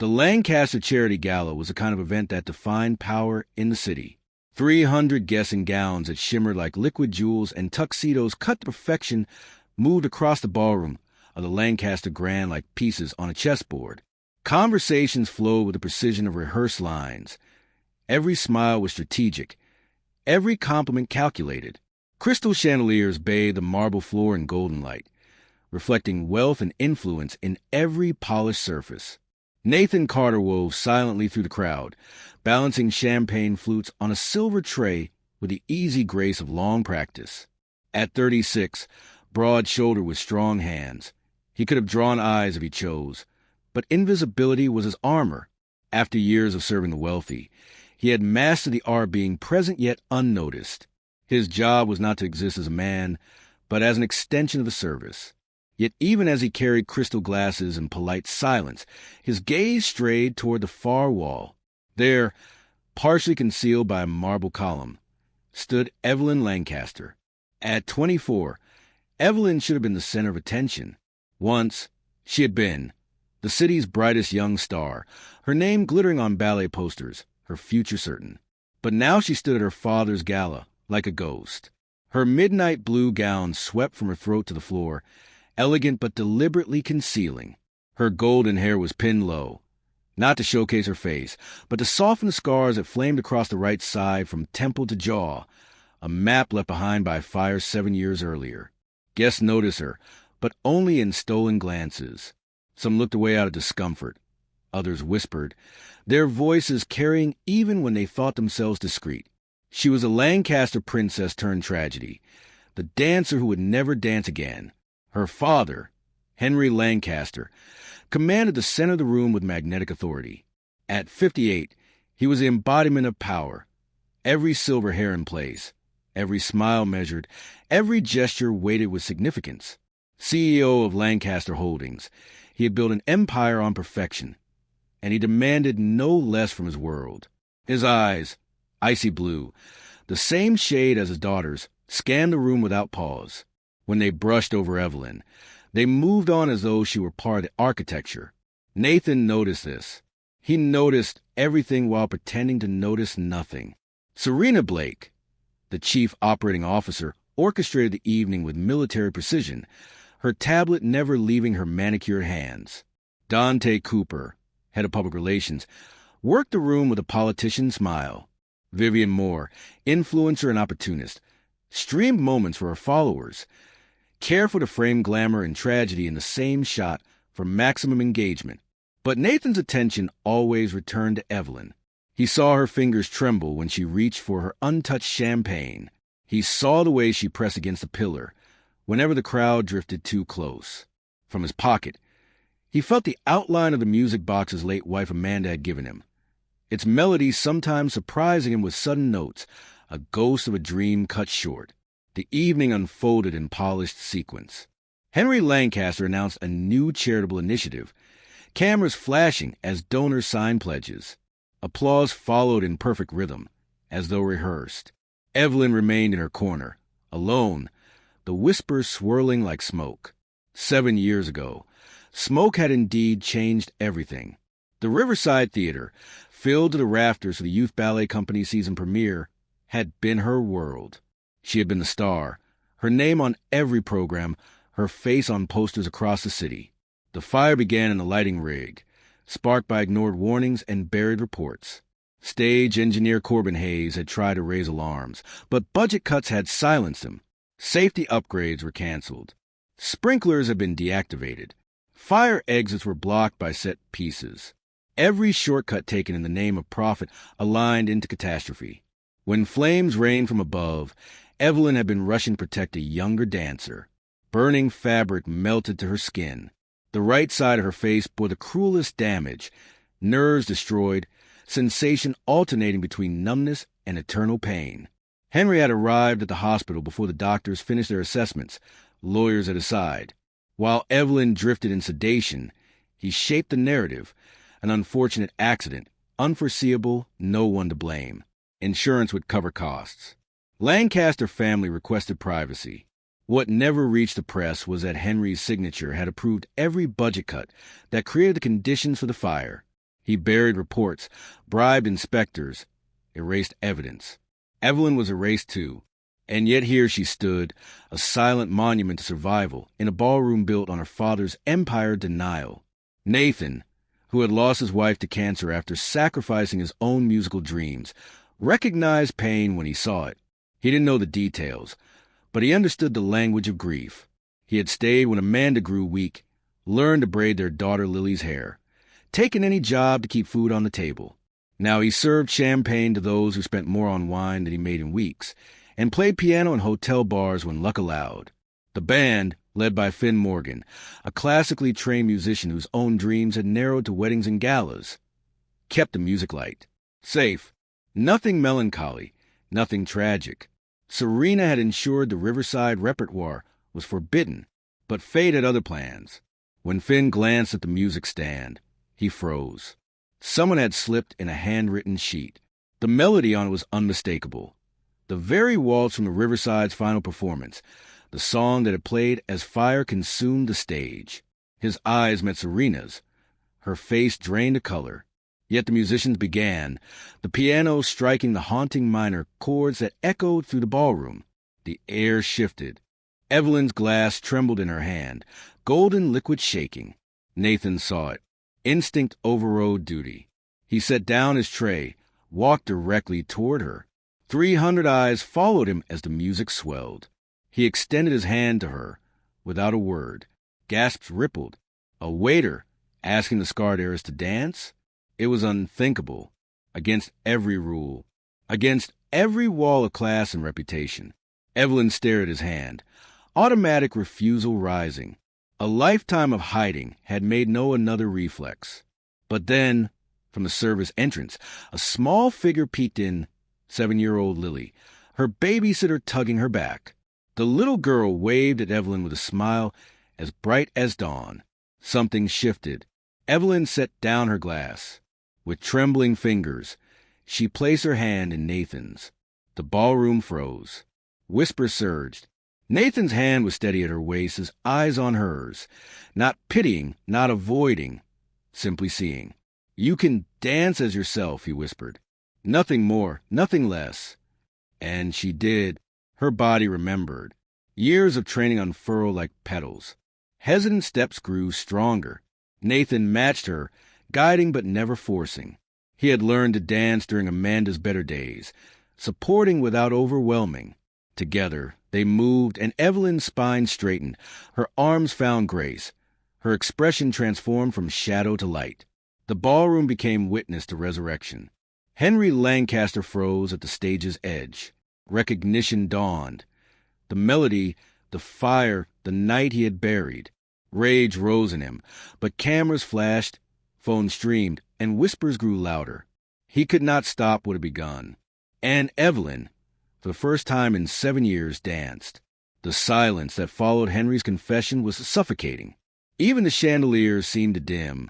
The Lancaster Charity Gala was a kind of event that defined power in the city. 300 guests in gowns that shimmered like liquid jewels and tuxedos cut to perfection moved across the ballroom of the Lancaster Grand like pieces on a chessboard. Conversations flowed with the precision of rehearsed lines. Every smile was strategic, every compliment calculated. Crystal chandeliers bathed the marble floor in golden light, reflecting wealth and influence in every polished surface. Nathan Carter wove silently through the crowd, balancing champagne flutes on a silver tray with the easy grace of long practice. At 36, broad-shouldered with strong hands, he could have drawn eyes if he chose, but invisibility was his armor. After years of serving the wealthy, he had mastered the art of being present yet unnoticed. His job was not to exist as a man, but as an extension of the service. Yet even as he carried crystal glasses in polite silence, his gaze strayed toward the far wall. There, partially concealed by a marble column, stood Evelyn Lancaster. At 24, Evelyn should have been the center of attention. Once, she had been the city's brightest young star, her name glittering on ballet posters, her future certain. But now she stood at her father's gala, like a ghost. Her midnight blue gown swept from her throat to the floor, elegant but deliberately concealing. Her golden hair was pinned low, not to showcase her face, but to soften the scars that flamed across the right side from temple to jaw, a map left behind by fire 7 years earlier. Guests noticed her, but only in stolen glances. Some looked away out of discomfort. Others whispered, their voices carrying even when they thought themselves discreet. She was a Lancaster princess turned tragedy, the dancer who would never dance again. Her father, Henry Lancaster, commanded the center of the room with magnetic authority. At 58, he was the embodiment of power, every silver hair in place, every smile measured, every gesture weighted with significance. CEO of Lancaster Holdings, he had built an empire on perfection, and he demanded no less from his world. His eyes, icy blue, the same shade as his daughter's, scanned the room without pause. When they brushed over Evelyn, they moved on as though she were part of the architecture. Nathan noticed this. He noticed everything while pretending to notice nothing. Serena Blake, the chief operating officer, orchestrated the evening with military precision, her tablet never leaving her manicured hands. Dante Cooper, head of public relations, worked the room with a politician's smile. Vivian Moore, influencer and opportunist, streamed moments for her followers, careful to frame glamour and tragedy in the same shot for maximum engagement. But Nathan's attention always returned to Evelyn. He saw her fingers tremble when she reached for her untouched champagne. He saw the way she pressed against a pillar whenever the crowd drifted too close. From his pocket, he felt the outline of the music box his late wife Amanda had given him, its melody sometimes surprising him with sudden notes, a ghost of a dream cut short. The evening unfolded in polished sequence. Henry Lancaster announced a new charitable initiative, cameras flashing as donors signed pledges. Applause followed in perfect rhythm, as though rehearsed. Evelyn remained in her corner, alone, the whispers swirling like smoke. 7 years ago, smoke had indeed changed everything. The Riverside Theater, filled to the rafters for the Youth Ballet Company season premiere, had been her world. She had been the star, her name on every program, her face on posters across the city. The fire began in the lighting rig, sparked by ignored warnings and buried reports. Stage engineer Corbin Hayes had tried to raise alarms, but budget cuts had silenced him. Safety upgrades were canceled. Sprinklers had been deactivated. Fire exits were blocked by set pieces. Every shortcut taken in the name of profit aligned into catastrophe. When flames rained from above, Evelyn had been rushing to protect a younger dancer. Burning fabric melted to her skin. The right side of her face bore the cruelest damage, nerves destroyed, sensation alternating between numbness and eternal pain. Henry had arrived at the hospital before the doctors finished their assessments, lawyers at his side. While Evelyn drifted in sedation, he shaped the narrative, an unfortunate accident, unforeseeable, no one to blame. Insurance would cover costs. Lancaster family requested privacy. What never reached the press was that Henry's signature had approved every budget cut that created the conditions for the fire. He buried reports, bribed inspectors, erased evidence. Evelyn was erased too. And yet here she stood, a silent monument to survival, in a ballroom built on her father's empire denial. Nathan, who had lost his wife to cancer after sacrificing his own musical dreams, recognized pain when he saw it. He didn't know the details, but he understood the language of grief. He had stayed when Amanda grew weak, learned to braid their daughter Lily's hair, taken any job to keep food on the table. Now he served champagne to those who spent more on wine than he made in weeks, and played piano in hotel bars when luck allowed. The band, led by Finn Morgan, a classically trained musician whose own dreams had narrowed to weddings and galas, kept the music light. Safe. Nothing melancholy, nothing tragic. Serena had ensured the Riverside repertoire was forbidden, but fate had other plans. When Finn glanced at the music stand, he froze. Someone had slipped in a handwritten sheet. The melody on it was unmistakable. The very waltz from the Riverside's final performance, the song that had played as fire consumed the stage. His eyes met Serena's. Her face drained of color. Yet the musicians began, the piano striking the haunting minor chords that echoed through the ballroom. The air shifted. Evelyn's glass trembled in her hand, golden liquid shaking. Nathan saw it. Instinct overrode duty. He set down his tray, walked directly toward her. 300 eyes followed him as the music swelled. He extended his hand to her, without a word. Gasps rippled. A waiter asking the scarred heiress to dance? It was unthinkable. Against every rule. Against every wall of class and reputation. Evelyn stared at his hand. Automatic refusal rising. A lifetime of hiding had made no another reflex. But then, from the service entrance, a small figure peeked in, 7-year-old Lily, her babysitter tugging her back. The little girl waved at Evelyn with a smile as bright as dawn. Something shifted. Evelyn set down her glass. With trembling fingers, she placed her hand in Nathan's. The ballroom froze. Whispers surged. Nathan's hand was steady at her waist, his eyes on hers. Not pitying, not avoiding, simply seeing. "You can dance as yourself," he whispered. "Nothing more, nothing less." And she did. Her body remembered. Years of training unfurled like petals. Hesitant steps grew stronger. Nathan matched her, guiding but never forcing. He had learned to dance during Amanda's better days, supporting without overwhelming. Together, they moved, and Evelyn's spine straightened. Her arms found grace. Her expression transformed from shadow to light. The ballroom became witness to resurrection. Henry Lancaster froze at the stage's edge. Recognition dawned. The melody, the fire, the night he had buried. Rage rose in him, but cameras flashed, phones streamed, and whispers grew louder. He could not stop what had begun. And Evelyn, for the first time in 7 years, danced. The silence that followed Henry's confession was suffocating. Even the chandeliers seemed to dim,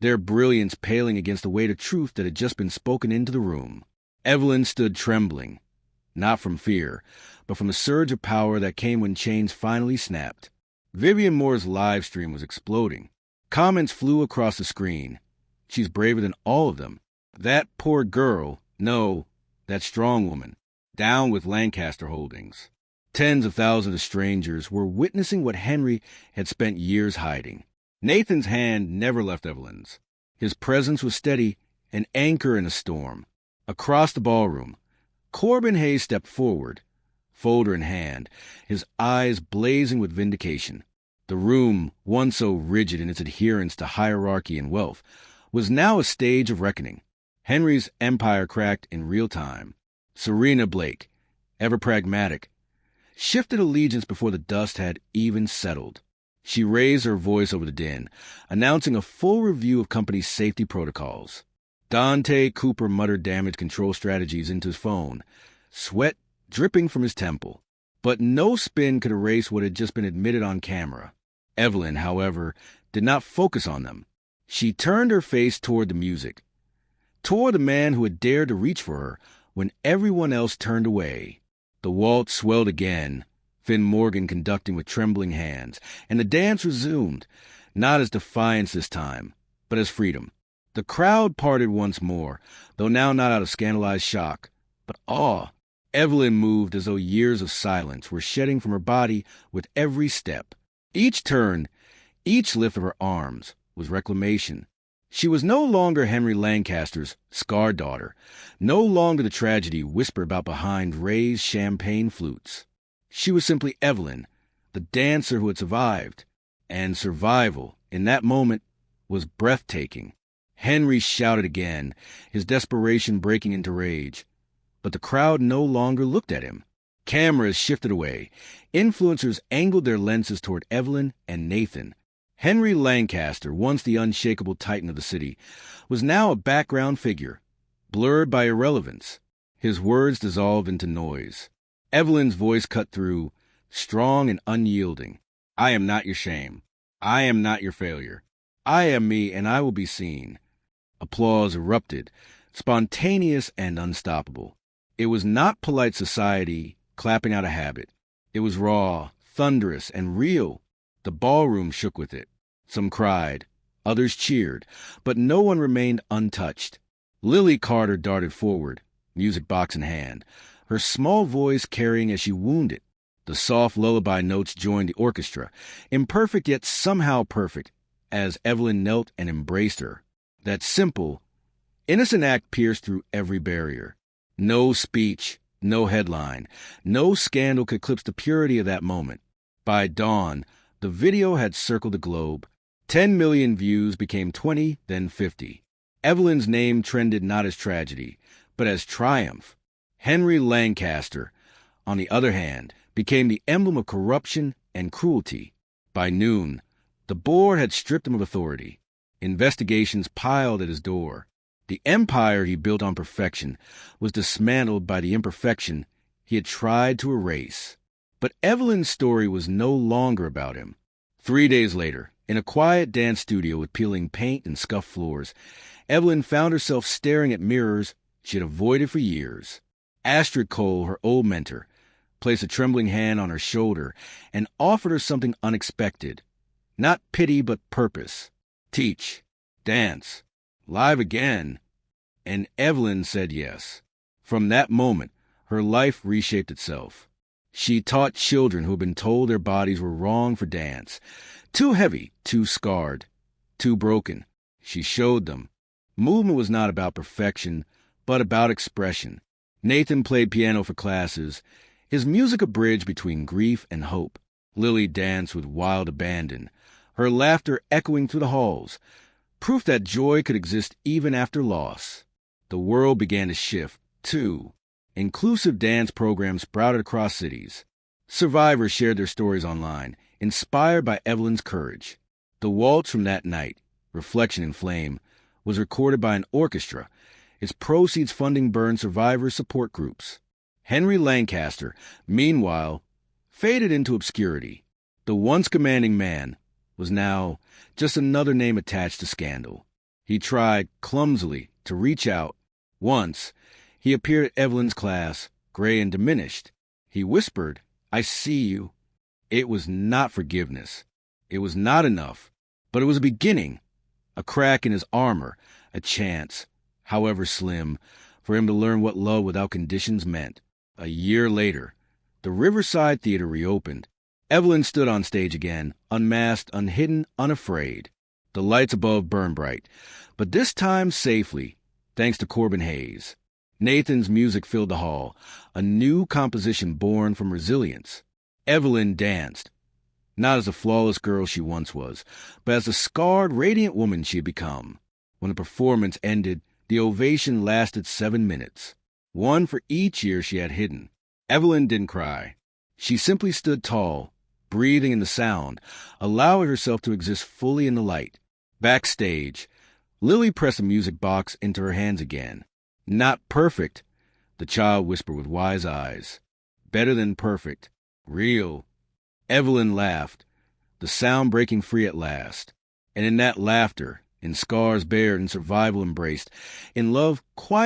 their brilliance paling against the weight of truth that had just been spoken into the room. Evelyn stood trembling, not from fear, but from the surge of power that came when chains finally snapped. Vivian Moore's live stream was exploding. Comments flew across the screen. "She's braver than all of them. That poor girl. No, that strong woman. Down with Lancaster Holdings." Tens of thousands of strangers were witnessing what Henry had spent years hiding. Nathan's hand never left Evelyn's. His presence was steady, an anchor in a storm. Across the ballroom, Corbin Hayes stepped forward, folder in hand, his eyes blazing with vindication. The room, once so rigid in its adherence to hierarchy and wealth, was now a stage of reckoning. Henry's empire cracked in real time. Serena Blake, ever pragmatic, shifted allegiance before the dust had even settled. She raised her voice over the din, announcing a full review of company safety protocols. Dante Cooper muttered damage control strategies into his phone, sweat dripping from his temple. But no spin could erase what had just been admitted on camera. Evelyn, however, did not focus on them. She turned her face toward the music, toward the man who had dared to reach for her when everyone else turned away. The waltz swelled again, Finn Morgan conducting with trembling hands, and the dance resumed, not as defiance this time, but as freedom. The crowd parted once more, though now not out of scandalized shock, but awe. Evelyn moved as though years of silence were shedding from her body with every step. Each turn, each lift of her arms, was reclamation. She was no longer Henry Lancaster's scarred daughter, no longer the tragedy whispered about behind raised champagne flutes. She was simply Evelyn, the dancer who had survived. And survival, in that moment, was breathtaking. Henry shouted again, his desperation breaking into rage. But the crowd no longer looked at him. Cameras shifted away. Influencers angled their lenses toward Evelyn and Nathan. Henry Lancaster, once the unshakable titan of the city, was now a background figure, blurred by irrelevance. His words dissolved into noise. Evelyn's voice cut through, strong and unyielding. I am not your shame. I am not your failure. I am me, and I will be seen. Applause erupted, spontaneous and unstoppable. It was not polite society clapping out a habit. It was raw, thunderous, and real. The ballroom shook with it. Some cried, others cheered, but no one remained untouched. Lily Carter darted forward, music box in hand, her small voice carrying as she wound it. The soft lullaby notes joined the orchestra, imperfect yet somehow perfect, as Evelyn knelt and embraced her. That simple, innocent act pierced through every barrier. No speech, no headline, no scandal could eclipse the purity of that moment. By dawn, the video had circled the globe. 10 million views became 20, then 50. Evelyn's name trended not as tragedy, but as triumph. Henry Lancaster, on the other hand, became the emblem of corruption and cruelty. By noon, the board had stripped him of authority. Investigations piled at his door. The empire he built on perfection was dismantled by the imperfection he had tried to erase. But Evelyn's story was no longer about him. 3 days later, in a quiet dance studio with peeling paint and scuffed floors, Evelyn found herself staring at mirrors she had avoided for years. Astrid Cole, her old mentor, placed a trembling hand on her shoulder and offered her something unexpected. Not pity, but purpose. Teach. Dance. Live again. And Evelyn said yes. From that moment, her life reshaped itself. She taught children who had been told their bodies were wrong for dance. Too heavy, too scarred, too broken. She showed them. Movement was not about perfection, but about expression. Nathan played piano for classes, his music a bridge between grief and hope. Lily danced with wild abandon, her laughter echoing through the halls, proof that joy could exist even after loss. The world began to shift, too. Inclusive dance programs sprouted across cities. Survivors shared their stories online, inspired by Evelyn's courage. The waltz from that night, Reflection in Flame, was recorded by an orchestra, its proceeds funding burn survivor support groups. Henry Lancaster, meanwhile, faded into obscurity. The once commanding man was now just another name attached to scandal. He tried, clumsily, to reach out. Once, he appeared at Evelyn's class, gray and diminished. He whispered, "I see you." It was not forgiveness. It was not enough. But it was a beginning. A crack in his armor, a chance, however slim, for him to learn what love without conditions meant. A year later, the Riverside Theater reopened. Evelyn stood on stage again, unmasked, unhidden, unafraid. The lights above burned bright, but this time safely, thanks to Corbin Hayes. Nathan's music filled the hall, a new composition born from resilience. Evelyn danced, not as the flawless girl she once was, but as the scarred, radiant woman she had become. When the performance ended, the ovation lasted 7 minutes, one for each year she had hidden. Evelyn didn't cry. She simply stood tall, breathing in the sound, allowing herself to exist fully in the light. Backstage, Lily pressed a music box into her hands again. "Not perfect," the child whispered with wise eyes. "Better than perfect. Real." Evelyn laughed, the sound breaking free at last. And in that laughter, in scars bared and survival embraced, in love quiet